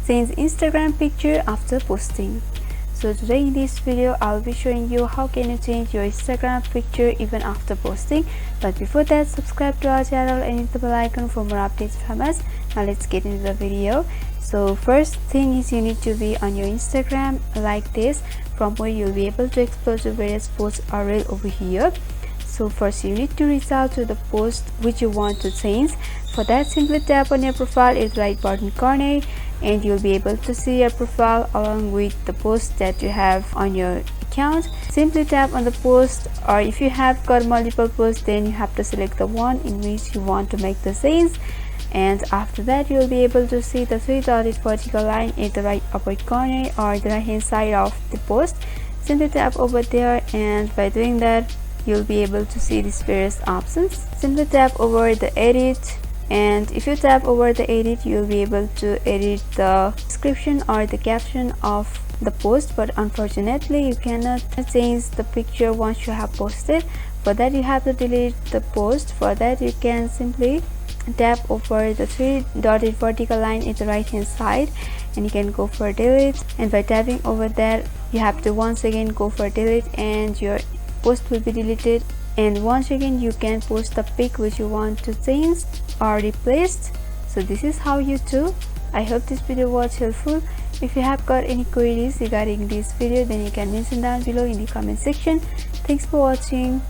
change Instagram picture after posting. So today in this video I'll be showing you how can you change your Instagram picture even after posting. But before that, subscribe to our channel and hit the bell icon for more updates from us. Now let's get into the video. So first thing is you need to be on your Instagram like this, from where you'll be able to explore the various posts or reel over here. So first you need to reach out to the post which you want to change. For that, simply tap on your profile in the right bottom corner and you'll be able to see your profile along with the post that you have on your account. Simply tap on the post, or if you have got multiple posts, then you have to select the one in which you want to make the change. And after that, you'll be able to see the three dotted vertical line at the right upper corner or the right hand side of the post. Simply tap over there, and by doing that you'll be able to see these various options. Simply tap over the edit, and if you tap over the edit, you'll be able to edit the description or the caption of the post. But unfortunately you cannot change the picture once you have posted. For that, you have to delete the post. For that, you can simply tap over the three dotted vertical line at the right hand side and you can go for delete, and by tapping over that you have to once again go for delete and your post will be deleted. And once again you can post the pic which you want to change or replace. So this is how you do. I hope this video was helpful. If you have got any queries regarding this video, then you can mention down below in the comment section. Thanks for watching.